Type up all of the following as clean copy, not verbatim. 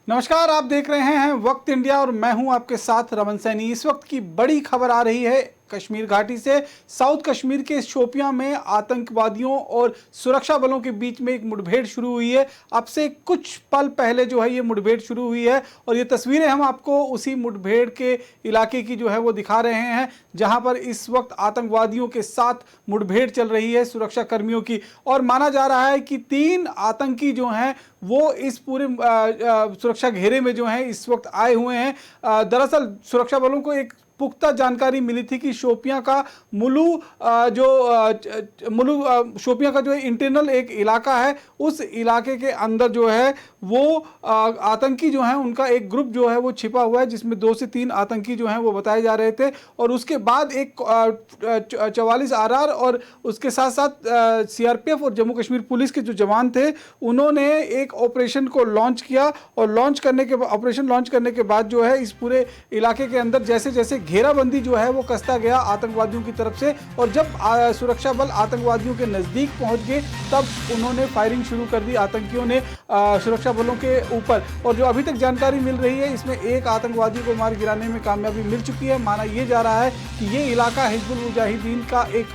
नमस्कार, आप देख रहे हैं वक्त इंडिया और मैं हूं आपके साथ रमन सैनी। इस वक्त की बड़ी खबर आ रही है कश्मीर घाटी से। साउथ कश्मीर के शोपियां में आतंकवादियों और सुरक्षा बलों के बीच में एक मुठभेड़ शुरू हुई है। अब से कुछ पल पहले जो है ये मुठभेड़ शुरू हुई है और ये तस्वीरें हम आपको उसी मुठभेड़ के इलाके की जो है वो दिखा रहे हैं, जहां पर इस वक्त आतंकवादियों के साथ मुठभेड़ चल रही है सुरक्षा कर्मियों की। और माना जा रहा है कि 3 आतंकी जो हैं वो इस पूरे सुरक्षा घेरे में जो है इस वक्त आए हुए हैं। दरअसल सुरक्षा बलों को एक पुख्ता जानकारी मिली थी कि शोपियां का शोपियां का जो इंटरनल एक इलाका है, उस इलाके के अंदर जो है वो आतंकी जो है उनका एक ग्रुप जो है वो छिपा हुआ है, जिसमें 2 से 3 आतंकी जो हैं वो बताए जा रहे थे। और उसके बाद एक 44 RR और उसके साथ साथ CRPF और जम्मू कश्मीर पुलिस के जो जवान थे, उन्होंने एक ऑपरेशन को लॉन्च किया। और ऑपरेशन लॉन्च करने के बाद जो है इस पूरे इलाके के अंदर जैसे जैसे घेराबंदी जो है वो कसता गया आतंकवादियों की तरफ से। और जब सुरक्षा बल आतंकवादियों के नज़दीक पहुंच गए तब उन्होंने फायरिंग शुरू कर दी आतंकियों ने सुरक्षा बलों के ऊपर। और जो अभी तक जानकारी मिल रही है, इसमें एक आतंकवादी को मार गिराने में कामयाबी मिल चुकी है। माना यह जा रहा है कि ये इलाका हिजबुल मुजाहिदीन का एक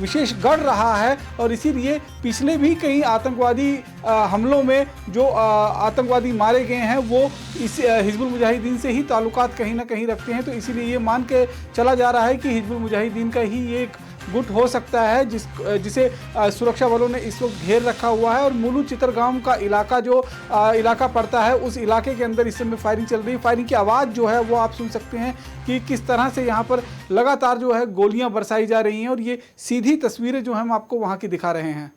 विशेष गढ़ रहा है और इसीलिए पिछले भी कई आतंकवादी हमलों में जो आतंकवादी मारे गए हैं वो इस हिजबुल मुजाहिदीन से ही ताल्लुकात कहीं ना कहीं रखते हैं। तो इसीलिए ये मान के चला जा रहा है कि हिजबुल मुजाहिदीन का ही ये एक गुट हो सकता है जिसे सुरक्षा बलों ने इस वक्त घेर रखा हुआ है। और मुलू चितरगांव का इलाका जो इलाका पड़ता है, उस इलाके के अंदर इस समय फायरिंग चल रही है। फायरिंग की आवाज़ जो है वो आप सुन सकते हैं कि किस तरह से यहाँ पर लगातार जो है गोलियां बरसाई जा रही हैं। और ये सीधी तस्वीरें जो हम आपको वहाँ की दिखा रहे हैं।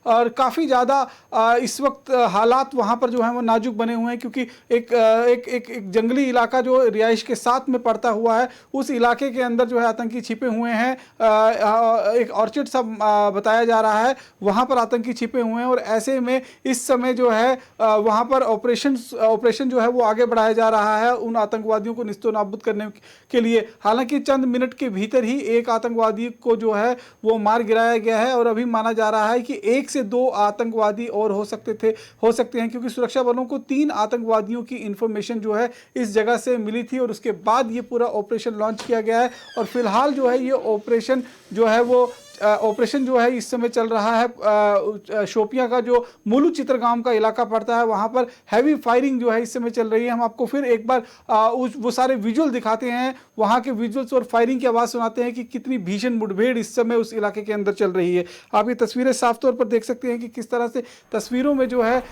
और काफ़ी ज़्यादा इस वक्त हालात वहाँ पर जो है वो नाजुक बने हुए हैं, क्योंकि एक जंगली इलाका जो रिहाइश के साथ में पड़ता हुआ है, उस इलाके के अंदर जो है आतंकी छिपे हुए हैं। एक ऑर्चिड सा बताया जा रहा है, वहाँ पर आतंकी छिपे हुए हैं। और ऐसे में इस समय जो है वहाँ पर ऑपरेशन जो है वो आगे बढ़ाया जा रहा है उन आतंकवादियों को निस्तो नाबूद करने के लिए। हालांकि चंद मिनट के भीतर ही एक आतंकवादी को जो है वो मार गिराया गया है और अभी माना जा रहा है कि 1 से 2 आतंकवादी और हो सकते हैं, क्योंकि सुरक्षा बलों को 3 आतंकवादियों की इंफॉर्मेशन जो है इस जगह से मिली थी और उसके बाद ये पूरा ऑपरेशन लॉन्च किया गया है। और फिलहाल जो है ये ऑपरेशन जो है इस समय चल रहा है शोपियां का जो मुलू चितरगांव का इलाका पड़ता है, वहां पर हैवी फायरिंग जो है इस समय चल रही है। हम आपको फिर एक बार वो सारे विजुअल दिखाते हैं, वहां के विजुअल्स और फायरिंग की आवाज़ सुनाते हैं कि कितनी भीषण मुठभेड़ इस समय उस इलाके के अंदर चल रही है। आप ये तस्वीरें साफ तौर पर देख सकते हैं कि किस तरह से तस्वीरों में जो है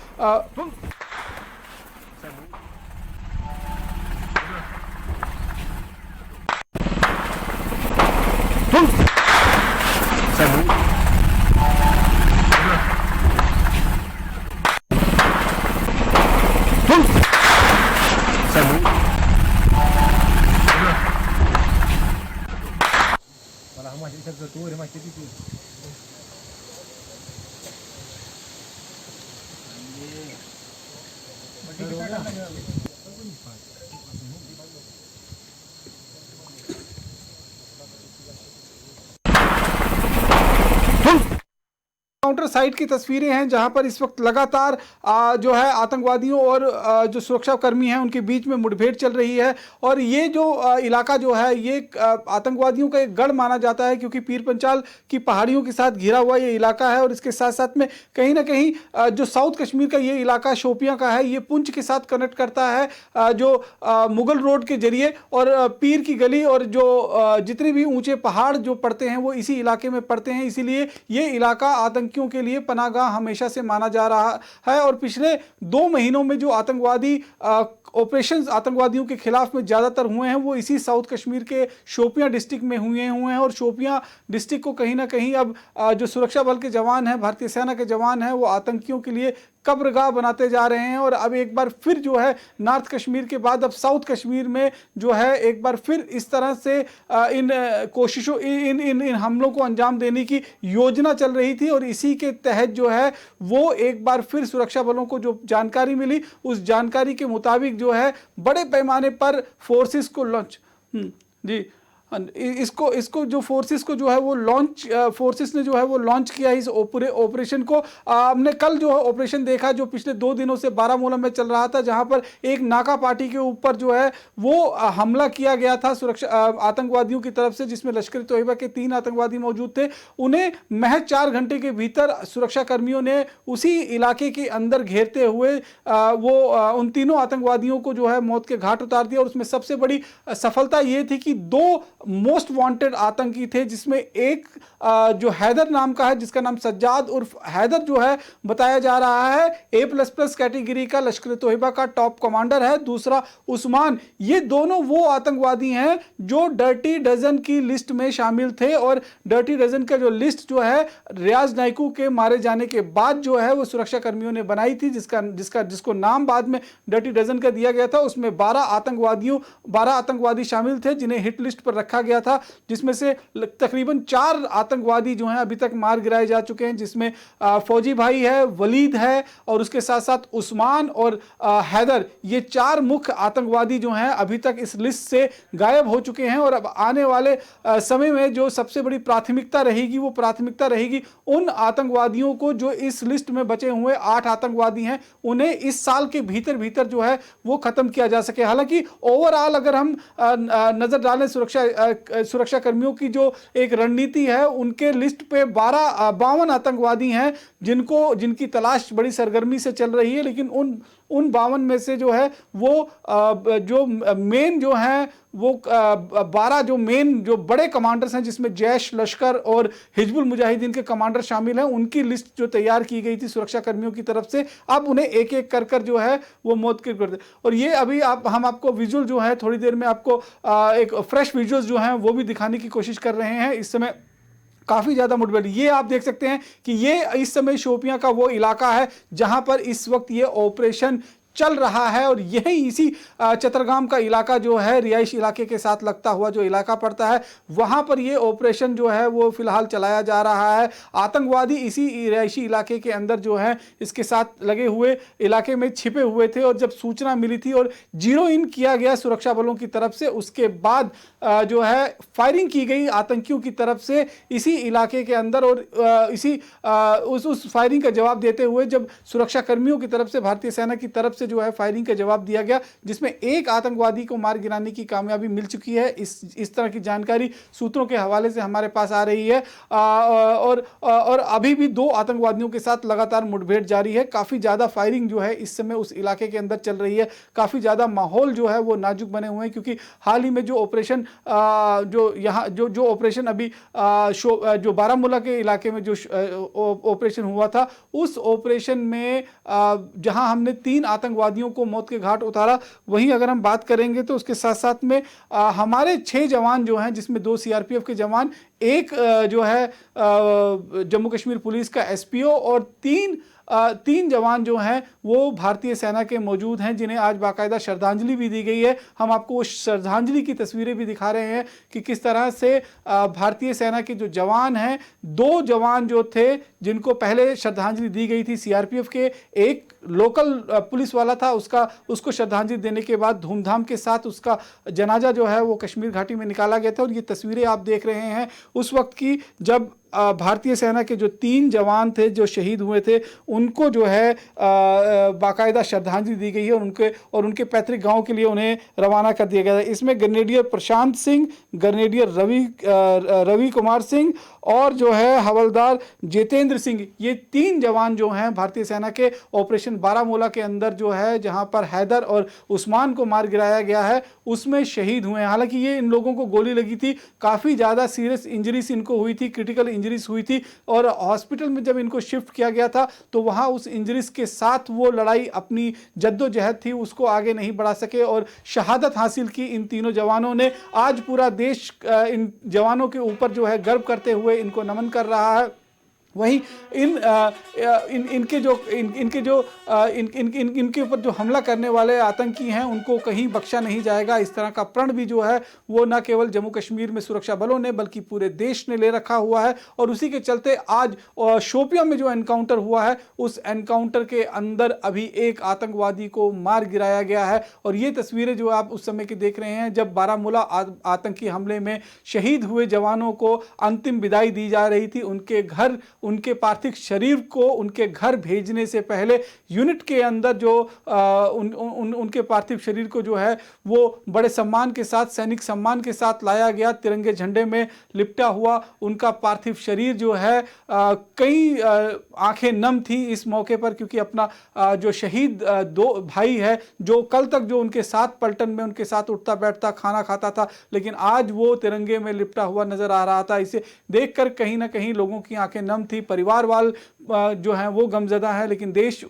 काउंटर साइट की तस्वीरें हैं, जहां पर इस वक्त लगातार जो है आतंकवादियों और जो सुरक्षा कर्मी हैं उनके बीच में मुठभेड़ चल रही है। और ये जो इलाका जो है ये आतंकवादियों का एक गढ़ माना जाता है, क्योंकि पीर पंचाल की पहाड़ियों के साथ घिरा हुआ ये इलाका है। और इसके साथ साथ में कहीं ना कहीं जो साउथ कश्मीर का ये इलाका शोपियां का है, ये पुंछ के साथ कनेक्ट करता है जो मुगल रोड के जरिए। और पीर की गली और जो जितने भी ऊंचे पहाड़ जो पड़ते हैं वो इसी इलाके में पड़ते हैं, इसीलिए ये इलाका आतंकियों के लिए पनाहगाह हमेशा से माना जा रहा है। और पिछले 2 महीनों में जो ऑपरेशंस आतंकवादियों के खिलाफ में ज़्यादातर हुए हैं वो इसी साउथ कश्मीर के शोपियां डिस्ट्रिक्ट में हुए हैं। और शोपियां डिस्ट्रिक्ट को कहीं ना कहीं अब जो सुरक्षा बल के जवान हैं, भारतीय सेना के जवान हैं, वो आतंकियों के लिए कब्रगाह बनाते जा रहे हैं। और अब एक बार फिर जो है नॉर्थ कश्मीर के बाद अब साउथ कश्मीर में जो है एक बार फिर इस तरह से इन कोशिशों इन हमलों को अंजाम देने की योजना चल रही थी। और इसी के तहत जो है वो एक बार फिर सुरक्षा बलों को जो जानकारी मिली, उस जानकारी के मुताबिक जो है बड़े पैमाने पर फोर्सेस को लॉन्च जी इसको जो फोर्सेस को जो है वो लॉन्च फोर्सेस ने जो है वो लॉन्च किया इस ऑपरेशन को। हमने कल जो है ऑपरेशन देखा जो पिछले 2 दिनों से बारामूला में चल रहा था, जहां पर एक नाका पार्टी के ऊपर जो है वो हमला किया गया था सुरक्षा आतंकवादियों की तरफ से, जिसमें लश्कर ए तोयबा के 3 आतंकवादी मौजूद थे। उन्हें महज 4 घंटे के भीतर सुरक्षा कर्मियों ने उसी इलाके के अंदर घेरते हुए वो उन तीनों आतंकवादियों को जो है मौत के घाट उतार दिया। और उसमें सबसे बड़ी सफलता यह थी कि 2 मोस्ट वांटेड आतंकी थे, जिसमें एक जो हैदर नाम का है, जिसका नाम सज्जाद उर्फ हैदर जो है बताया जा रहा है A++ कैटेगरी का लश्कर ए तोयबा का टॉप कमांडर है। दूसरा उस्मान। ये दोनों वो आतंकवादी हैं जो डर्टी डजन की लिस्ट में शामिल थे। और डर्टी डजन का जो लिस्ट जो है रियाज नाइकू के मारे जाने के बाद जो है वो सुरक्षा कर्मियों ने बनाई थी, जिसको नाम बाद में डर्टी डजन का दिया गया था। उसमें 12 आतंकवादी शामिल थे जिन्हें हिट लिस्ट पर रखा गया था, जिसमें से तकरीबन 4 आतंकवादी जो हैं अभी तक मार गिराए जा चुके हैं, जिसमें फौजी भाई है, वलीद है और उसके साथ साथ उस्मान और हैदर। ये 4 मुख्य आतंकवादी जो हैं अभी तक इस लिस्ट से गायब हो चुके हैं। और अब आने वाले समय में जो सबसे बड़ी प्राथमिकता रहेगी वो प्राथमिकता रहेगी उन आतंकवादियों को जो इस लिस्ट में बचे हुए 8 आतंकवादी हैं, उन्हें इस साल के भीतर जो है वो खत्म किया जा सके। हालांकि ओवरऑल अगर हम नजर डालें सुरक्षा कर्मियों की जो एक रणनीति है, उनके लिस्ट पे 52 आतंकवादी हैं जिनकी तलाश बड़ी सरगर्मी से चल रही है। लेकिन उन 52 में से जो है वो जो मेन जो हैं वो 12 जो मेन जो बड़े कमांडर्स हैं, जिसमें जैश, लश्कर और हिजबुल मुजाहिदीन के कमांडर शामिल हैं, उनकी लिस्ट जो तैयार की गई थी सुरक्षा कर्मियों की तरफ से, अब उन्हें एक एक कर जो है वो मौत के कर दे। और ये अभी हम आपको विजुअल जो है थोड़ी देर में आपको एक फ्रेश विजुअल्स जो हैं वो भी दिखाने की कोशिश कर रहे हैं। इस समय काफ़ी ज़्यादा मुठभेड़, ये आप देख सकते हैं कि ये इस समय शोपियां का वो इलाका है जहां पर इस वक्त ये ऑपरेशन चल रहा है। और यही इसी चतरगाम का इलाका जो है रिहाइश इलाके के साथ लगता हुआ जो इलाका पड़ता है, वहां पर ये ऑपरेशन जो है वो फिलहाल चलाया जा रहा है। आतंकवादी इसी रिहाइशी इलाके के अंदर जो है इसके साथ लगे हुए इलाके में छिपे हुए थे। और जब सूचना मिली थी और जीरो इन किया गया सुरक्षा बलों की तरफ से, उसके बाद जो है फायरिंग की गई आतंकियों की तरफ से इसी इलाके के अंदर। और उस फायरिंग का जवाब देते हुए जब सुरक्षा कर्मियों की तरफ से भारतीय सेना की तरफ से जो है फायरिंग का जवाब दिया गया, जिसमें एक आतंकवादी को मार गिराने की कामयाबी मिल चुकी है। इस तरह की जानकारी सूत्रों के हवाले से हमारे पास आ रही है। और अभी भी 2 आतंकवादियों के साथ लगातार मुठभेड़ जारी है। काफी ज्यादा फायरिंग जो है इस समय उस इलाके के अंदर चल रही है। काफी ज्यादा माहौल जो है वो नाजुक बने हुए हैं, क्योंकि हाल ही में जो ऑपरेशन जो ऑपरेशन अभी जो बारामूला के इलाके में जो ऑपरेशन हुआ था, उस ऑपरेशन में जहां हमने 3 आतंकवादियों को मौत के घाट उतारा, वहीं अगर हम बात करेंगे तो उसके साथ साथ में हमारे 6 जवान जो हैं, जिसमें 2 सीआरपीएफ के जवान, एक जो है जम्मू कश्मीर पुलिस का एसपीओ और 3 जवान जो हैं वो भारतीय सेना के मौजूद हैं, जिन्हें आज बाकायदा श्रद्धांजलि भी दी गई है। हम आपको उस श्रद्धांजलि की तस्वीरें भी दिखा रहे हैं कि किस तरह से भारतीय सेना के जो जवान हैं, 2 जवान जो थे जिनको पहले श्रद्धांजलि दी गई थी सीआरपीएफ के, एक लोकल पुलिस वाला था, उसको श्रद्धांजलि देने के बाद धूमधाम के साथ उसका जनाजा जो है वो कश्मीर घाटी में निकाला गया था। और ये तस्वीरें आप देख रहे हैं उस वक्त की जब भारतीय सेना के जो 3 जवान थे जो शहीद हुए थे, उनको जो है बाकायदा श्रद्धांजलि दी गई है और उनके पैतृक गांव के लिए उन्हें रवाना कर दिया गया है। इसमें ग्रेनेडियर प्रशांत सिंह, ग्रेनेडियर रवि कुमार सिंह और जो है हवलदार जितेंद्र सिंह, ये 3 जवान जो हैं भारतीय सेना के ऑपरेशन बारामूला के अंदर जो है जहां पर हैदर और उस्मान को मार गिराया गया है, उसमें शहीद हुए हैं। हालांकि ये इन लोगों को गोली लगी थी, काफ़ी ज़्यादा सीरियस इंजरीज इनको हुई थी, क्रिटिकल इंजरीज हुई थी। और हॉस्पिटल में जब इनको शिफ्ट किया गया था तो वहाँ उस इंजरीज के साथ वो लड़ाई, अपनी जद्दोजहद थी, उसको आगे नहीं बढ़ा सके और शहादत हासिल की इन तीनों जवानों ने। आज पूरा देश इन जवानों के ऊपर जो है गर्व करते हुए इनको नमन कर रहा है। वहीं इनके ऊपर जो हमला करने वाले आतंकी हैं उनको कहीं बख्शा नहीं जाएगा। इस तरह का प्रण भी जो है वो न केवल जम्मू कश्मीर में सुरक्षा बलों ने बल्कि पूरे देश ने ले रखा हुआ है। और उसी के चलते आज शोपियां में जो एनकाउंटर हुआ है उस एनकाउंटर के अंदर अभी एक आतंकवादी को मार गिराया गया है। और ये तस्वीरें जो आप उस समय की देख रहे हैं जब बारामूला आतंकी हमले में शहीद हुए जवानों को अंतिम विदाई दी जा रही थी, उनके पार्थिव शरीर को उनके घर भेजने से पहले यूनिट के अंदर जो उनके पार्थिव शरीर को जो है वो बड़े सम्मान के साथ, सैनिक सम्मान के साथ लाया गया। तिरंगे झंडे में लिपटा हुआ उनका पार्थिव शरीर जो है कई आंखें नम थी इस मौके पर, क्योंकि अपना जो शहीद दो भाई है जो कल तक जो उनके साथ पलटन में उनके साथ उठता बैठता खाना खाता था, लेकिन आज वो तिरंगे में लिपटा हुआ नजर आ रहा था। इसे देखकर कहीं ना कहीं लोगों की आंखें नम थी। परिवार वाल जो हैं वो गमजदा है, लेकिन देश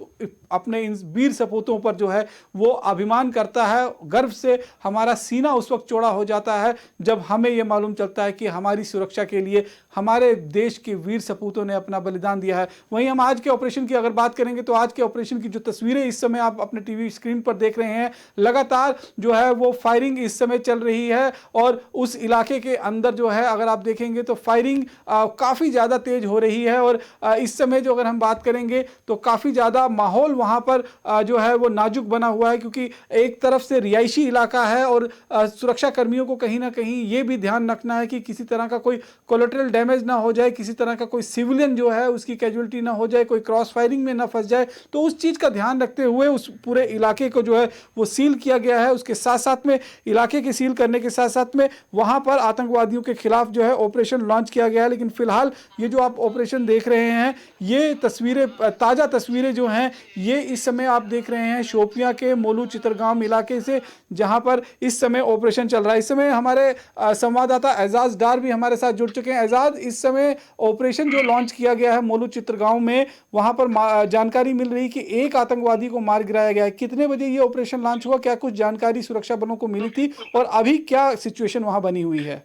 अपने इन वीर सपूतों पर जो है वो अभिमान करता है। गर्व से हमारा सीना उस वक्त चौड़ा हो जाता है जब हमें यह मालूम चलता है कि हमारी सुरक्षा के लिए हमारे देश के वीर सपूतों ने अपना बलिदान दिया है। वहीं हम आज के ऑपरेशन की अगर बात करेंगे तो आज के ऑपरेशन की जो तस्वीरें इस समय आप अपने टीवी स्क्रीन पर देख रहे हैं, लगातार जो है वो फायरिंग इस समय चल रही है। और उस इलाके के अंदर जो है अगर आप देखेंगे तो फायरिंग काफ़ी ज़्यादा तेज हो रही है। और इस समय जो अगर हम बात करेंगे तो काफ़ी ज़्यादा माहौल वहाँ पर जो है वो नाजुक बना हुआ है, क्योंकि एक तरफ से रिहायशी इलाका है और सुरक्षा कर्मियों को कहीं ना कहीं ये भी ध्यान रखना है कि किसी तरह का कोई कोलेटरल डैमेज ना हो जाए, किसी तरह का कोई सिविलियन जो है उसकी कैजुअलिटी ना हो जाए, कोई क्रॉस फायरिंग में ना फंस जाए। तो उस चीज़ का ध्यान रखते हुए उस पूरे इलाके को जो है वो सील किया गया है। उसके साथ साथ में इलाके के सील करने के साथ साथ में वहाँ पर आतंकवादियों के खिलाफ जो है ऑपरेशन लॉन्च किया गया है। लेकिन फिलहाल ये जो आप ऑपरेशन देख रहे हैं, ये तस्वीरें, ताज़ा तस्वीरें जो हैं ये इस समय आप देख रहे हैं शोपियां के मोलू चित्रगांव इलाके से, जहां पर इस समय ऑपरेशन चल रहा है। इस समय हमारे संवाददाता एजाज डार भी हमारे साथ जुड़ चुके हैं। एजाज, इस समय ऑपरेशन जो लॉन्च किया गया है मोलू चित्रगांव में, वहां पर जानकारी मिल रही कि एक आतंकवादी को मार गिराया गया है। कितने बजे ये ऑपरेशन लॉन्च हुआ, क्या कुछ जानकारी सुरक्षा बलों को मिली थी और अभी क्या सिचुएशन वहां बनी हुई है?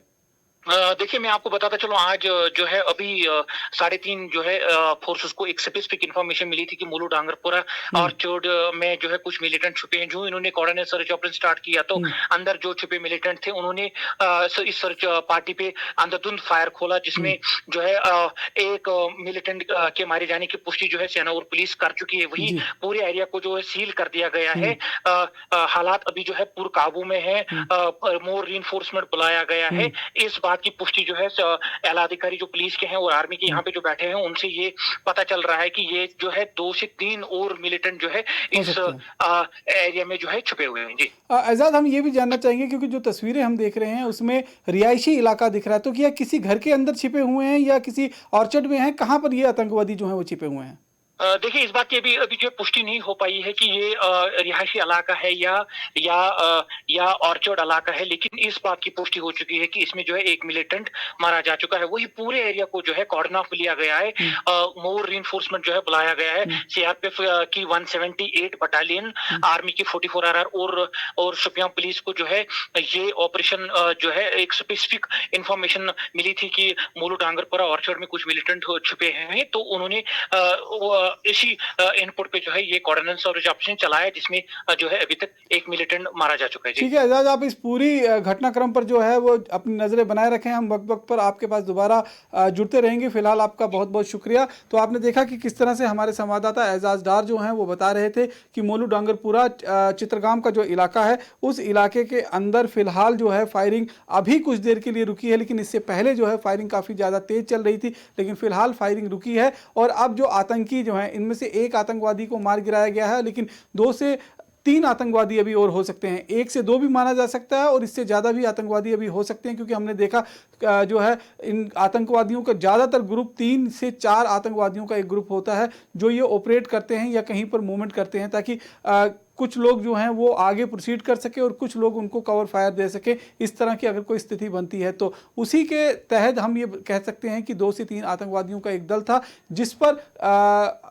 देखिए, मैं आपको बताता चलूं, आज जो है अभी 3:30 जो है फोर्सेस को एक स्पेसिफिक इन्फॉर्मेशन मिली थी कि मोलू डांगरपुरा और चोड में जो है कुछ मिलिटेंट छुपे हैं। जो इन्होंने कोऑर्डिनेट सर्च ऑपरेशन स्टार्ट किया तो अंदर जो छुपे मिलिटेंट थे उन्होंने इस सर्च पार्टी पे अंधाधुंध फायर खोला, जिसमें जो है एक मिलिटेंट के मारे जाने की पुष्टि जो है सेना और पुलिस कर चुकी है। वहीं पूरे एरिया को जो है सील कर दिया गया है। हालात अभी जो है पूर्ण काबू में है। मोर रीइंफोर्समेंट बुलाया गया है। इस बात की पुष्टि जो है एला अधिकारी जो पुलिस के हैं और आर्मी के यहाँ पे जो बैठे हैं उनसे ये पता चल रहा है कि ये जो है 2 से 3 और मिलिटेंट जो है इस एरिया में जो है छुपे हुए हैं। जी आजाद, हम ये भी जानना चाहेंगे क्योंकि जो तस्वीरें हम देख रहे हैं उसमें रिहायशी इलाका दिख रहा है, तो क्या किसी घर के अंदर छिपे हुए हैं या किसी ऑर्चर्ड में हैं? कहाँ पर ये आतंकवादी जो है वो छिपे हुए हैं? देखिए, इस बात की अभी जो पुष्टि नहीं हो पाई है कि ये रिहायशी इलाका है या ऑर्चर्ड इलाका है, लेकिन इस बात की पुष्टि हो चुकी है कि इसमें जो है एक मिलिटेंट मारा जा चुका है। वही पूरे एरिया को जो है कॉर्डन ऑफ लिया गया है। मोर रीइंफोर्समेंट जो है बुलाया गया है। सीआरपीएफ की 178 बटालियन, आर्मी की 44 आरआर और शोपियां पुलिस को जो है ये ऑपरेशन जो है एक स्पेसिफिक इंफॉर्मेशन मिली थी कि मोलू डांगरपुरा ऑर्चर्ड में कुछ मिलिटेंट छुपे हैं, तो उन्होंने इसी इनपुट पे जो है ये कोऑर्डिनेशन सर्च ऑपरेशन चलाया, जिसमें जो है अभी तक एक मिलिटेंट मारा जा चुका है। ठीक है आजाद, आप इस पूरी घटनाक्रम पर जो है वो अपनी नजरें बनाए रखें। हम वक्त वक्त पर आपके पास दोबारा जुड़ते रहेंगे। फिलहाल आपका बहुत बहुत शुक्रिया। तो आपने देखा कि किस तरह से हमारे संवाददाता एजाज डार जो हैं वो बता रहे थे कि मोलू डांगरपुरा चित्रगांव का जो इलाका है उस इलाके के अंदर फिलहाल जो है फायरिंग अभी कुछ देर के लिए रुकी है, लेकिन इससे पहले जो है फायरिंग काफ़ी ज़्यादा तेज चल रही थी, लेकिन फिलहाल फायरिंग रुकी है। और अब जो आतंकी जो हैं इनमें से एक आतंकवादी को मार गिराया गया है, लेकिन 2 से 3 आतंकवादी अभी और हो सकते हैं। 1 से 2 भी माना जा सकता है और इससे ज़्यादा भी आतंकवादी अभी हो सकते हैं, क्योंकि हमने देखा जो है इन आतंकवादियों का ज़्यादातर ग्रुप 3 से 4 आतंकवादियों का एक ग्रुप होता है जो ये ऑपरेट करते हैं या कहीं पर मूवमेंट करते हैं, ताकि कुछ लोग जो हैं वो आगे प्रोसीड कर सके और कुछ लोग उनको कवर फायर दे सके, इस तरह की अगर कोई स्थिति बनती है तो उसी के तहत हम ये कह सकते हैं कि 2 से 3 आतंकवादियों का एक दल था जिस पर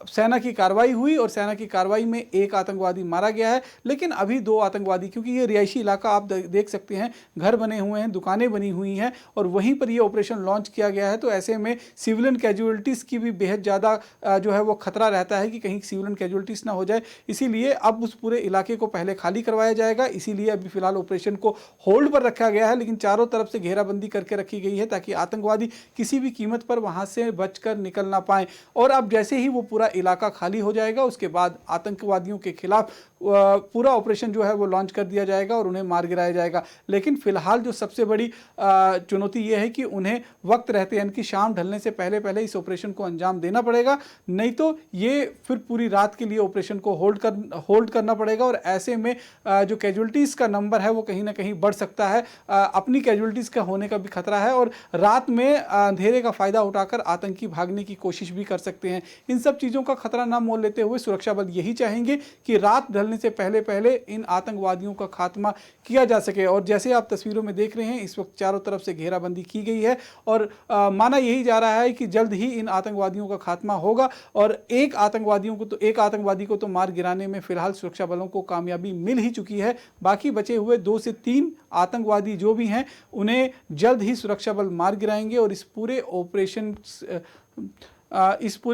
सेना की कार्रवाई हुई और सेना की कार्रवाई में एक आतंकवादी मारा गया है। लेकिन अभी 2 आतंकवादी, क्योंकि ये रिहायशी इलाका आप देख सकते हैं, घर बने हुए हैं, दुकानें बनी हुई हैं और वहीं पर ये ऑपरेशन लॉन्च किया गया है, तो ऐसे में सिविलियन कैजुअलिटीज़ की भी बेहद ज़्यादा जो है वो खतरा रहता है कि कहीं सिविलियन कैजुअलिटीज़ ना हो जाए। इसीलिए अब उस पूरे इलाके को पहले खाली करवाया जाएगा, इसीलिए अभी फिलहाल ऑपरेशन को होल्ड पर रखा गया है, लेकिन चारों तरफ से घेराबंदी करके रखी गई है ताकि आतंकवादी किसी भी कीमत पर वहां से बचकर निकल ना पाए। और अब जैसे ही वो पूरा इलाका खाली हो जाएगा उसके बाद आतंकवादियों के खिलाफ पूरा ऑपरेशन जो है वो लॉन्च कर दिया जाएगा और उन्हें मार गिराया जाएगा। लेकिन फिलहाल जो सबसे बड़ी चुनौती ये है कि उन्हें वक्त रहते यानी कि शाम ढलने से पहले पहले इस ऑपरेशन को अंजाम देना पड़ेगा, नहीं तो ये फिर पूरी रात के लिए ऑपरेशन को होल्ड करना पड़ेगा और ऐसे में जो कैजुअलिटीज़ का नंबर है वो कहीं ना कहीं बढ़ सकता है। अपनी कैजुअलिटीज़ का होने का भी खतरा है और रात में अंधेरे का फ़ायदा उठाकर आतंकी भागने की कोशिश भी कर सकते हैं। इन सब चीज़ों का खतरा ना मोल लेते हुए सुरक्षा बल यही चाहेंगे कि रात ढलने से पहले पहले इन आतंकवादियों का खात्मा किया जा सके। और जैसे आप तस्वीरों में देख रहे हैं, इस वक्त चारों तरफ से घेराबंदी की गई है और माना यही जा रहा है कि जल्द ही इन आतंकवादियों का खात्मा होगा और एक आतंकवादी को तो मार गिराने में फिलहाल सुरक्षा बलों को कामयाबी मिल ही चुकी है। बाकी बचे हुए 2 से 3 आतंकवादी जो भी हैं उन्हें जल्द ही सुरक्षा बल मार गिराएंगे और इस पूरे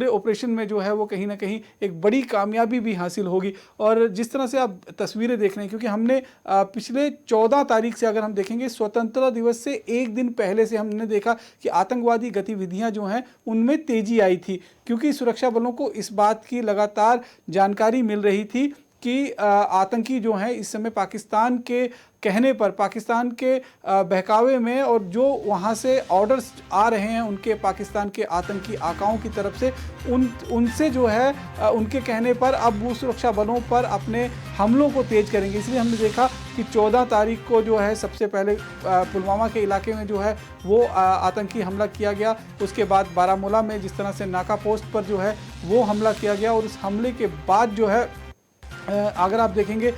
ऑपरेशन में जो है वो कहीं ना कहीं एक बड़ी कामयाबी भी हासिल होगी। और जिस तरह से आप तस्वीरें देख रहे हैं, क्योंकि हमने पिछले 14 तारीख से अगर हम देखेंगे, स्वतंत्रता दिवस से एक दिन पहले से हमने देखा कि आतंकवादी गतिविधियां जो हैं उनमें तेजी आई थी, क्योंकि सुरक्षा बलों को इस बात की लगातार जानकारी मिल रही थी कि आतंकी जो हैं इस समय पाकिस्तान के कहने पर, पाकिस्तान के बहकावे में और जो वहाँ से ऑर्डर्स आ रहे हैं उनके पाकिस्तान के आतंकी आकाओं की तरफ से, उनसे जो है उनके कहने पर अब वो सुरक्षा बलों पर अपने हमलों को तेज करेंगे। इसलिए हमने देखा कि 14 तारीख को जो है सबसे पहले पुलवामा के इलाके में जो है वो आतंकी हमला किया गया। उसके बाद बारामूला में जिस तरह से नाका पोस्ट पर जो है वो हमला किया गया और उस हमले के बाद जो है अगर आप देखेंगे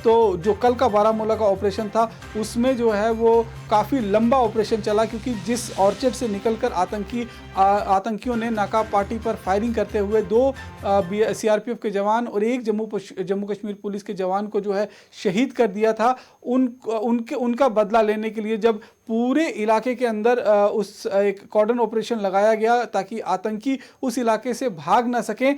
तो जो कल का बारामूला का ऑपरेशन था उसमें जो है वो काफ़ी लंबा ऑपरेशन चला, क्योंकि जिस ऑर्चर्ड से निकलकर आतंकियों ने नाका पार्टी पर फायरिंग करते हुए 2 सीआरपीएफ के जवान और 1 जम्मू कश्मीर पुलिस के जवान को जो है शहीद कर दिया था, उनका बदला लेने के लिए जब पूरे इलाके के अंदर उस एक कॉर्डन ऑपरेशन लगाया गया ताकि आतंकी उस इलाके से भाग ना सकें,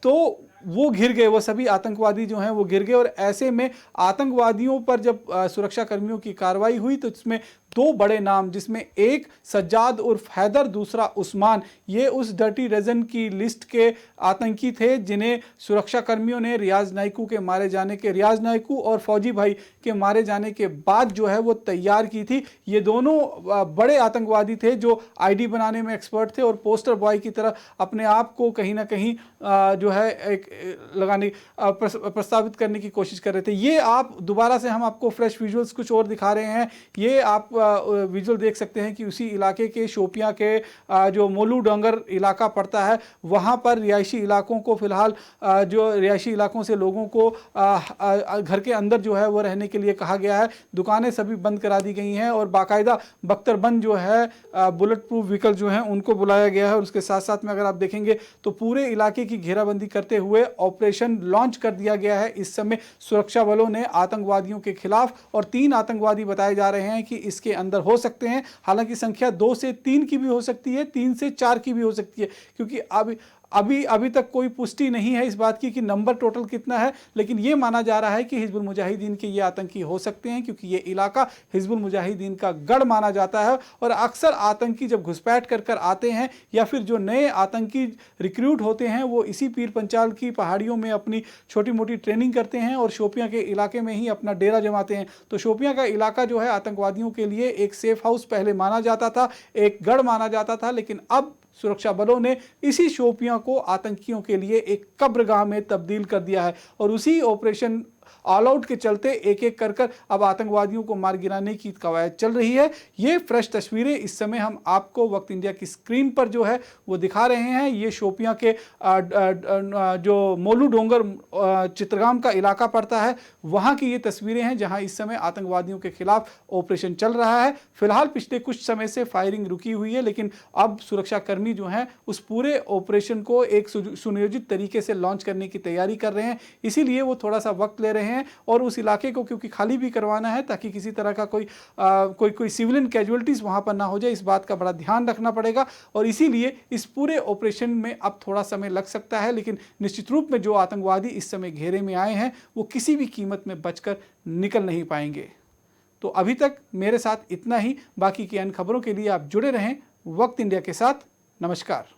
तो वो घिर गए, वो सभी आतंकवादी जो हैं वो घिर गए। और ऐसे में आतंकवादियों पर जब सुरक्षा कर्मियों की कार्रवाई हुई तो इसमें 2 बड़े नाम, जिसमें एक सज्जाद उर्फ हैदर, दूसरा उस्मान, ये उस डर्टी डजन की लिस्ट के आतंकी थे जिन्हें सुरक्षा कर्मियों ने रियाज नाइकू और फौजी भाई के मारे जाने के बाद जो है वो तैयार की थी। ये दोनों बड़े आतंकवादी थे जो आईडी बनाने में एक्सपर्ट थे और पोस्टर बॉय की तरह अपने आप को कहीं ना कहीं जो है एक प्रस्तावित करने की कोशिश कर रहे थे। ये आप दोबारा से हम आपको फ्रेश विजुअल्स कुछ और दिखा रहे हैं। ये आप विजुअल देख सकते हैं कि उसी इलाके के शोपियां के जो मोलू डोंगर इलाका पड़ता है, वहां पर रिहायशी इलाकों को फिलहाल जो रिहायशी इलाकों से लोगों को घर के अंदर जो है वो रहने के लिए कहा गया है। दुकानें सभी बंद करा दी गई हैं और बाकायदा बख्तरबंद जो है बुलेट प्रूफ व्हीकल जो हैं उनको बुलाया गया है। और उसके साथ साथ में अगर आप देखेंगे तो पूरे इलाके की घेराबंदी करते हुए ऑपरेशन लॉन्च कर दिया गया है। इस समय सुरक्षा बलों ने आतंकवादियों के खिलाफ, और 3 आतंकवादी बताए जा रहे हैं कि इसके अंदर हो सकते हैं, हालांकि संख्या 2 से 3 की भी हो सकती है, 3 से 4 की भी हो सकती है, क्योंकि अभी तक कोई पुष्टि नहीं है इस बात की कि नंबर टोटल कितना है। लेकिन ये माना जा रहा है कि हिजबुल मुजाहिदीन के ये आतंकी हो सकते हैं, क्योंकि ये इलाका हिजबुल मुजाहिदीन का गढ़ माना जाता है और अक्सर आतंकी जब घुसपैठ कर आते हैं या फिर जो नए आतंकी रिक्रूट होते हैं वो इसी पीर पंचाल की पहाड़ियों में अपनी छोटी मोटी ट्रेनिंग करते हैं और शोपियां के इलाके में ही अपना डेरा जमाते हैं। तो शोपियां का इलाका जो है आतंकवादियों के लिए एक सेफ हाउस पहले माना जाता था, एक गढ़ माना जाता था, लेकिन अब सुरक्षा बलों ने इसी शोपियां को आतंकियों के लिए एक कब्रगाह में तब्दील कर दिया है और उसी ऑपरेशन ऑल आउट के चलते एक एक कर अब आतंकवादियों को मार गिराने की कवायद चल रही है। ये फ्रेश तस्वीरें इस समय हम आपको वक्त इंडिया की स्क्रीन पर जो है वो दिखा रहे हैं। ये शोपियां के जो मोलू डोंगर चित्रगाम का इलाका पड़ता है, वहां की ये तस्वीरें हैं जहां इस समय आतंकवादियों के खिलाफ ऑपरेशन चल रहा है। फिलहाल पिछले कुछ समय से फायरिंग रुकी हुई है, लेकिन अब सुरक्षाकर्मी जो हैं उस पूरे ऑपरेशन को एक सुनियोजित तरीके से लॉन्च करने की तैयारी कर रहे हैं। इसीलिए वो थोड़ा सा वक्त ले रहे हैं और उस इलाके को क्योंकि खाली भी करवाना है ताकि किसी तरह का कोई सिविलियन कैजुअलिटीज वहां पर ना हो जाए, इस बात का बड़ा ध्यान रखना पड़ेगा। और इसीलिए इस पूरे ऑपरेशन में अब थोड़ा समय लग सकता है, लेकिन निश्चित रूप में जो आतंकवादी इस समय घेरे में आए हैं वो किसी भी कीमत में बचकर निकल नहीं पाएंगे। तो अभी तक मेरे साथ इतना ही। बाकी की अन्य खबरों के लिए आप जुड़े रहें वक्त इंडिया के साथ। नमस्कार।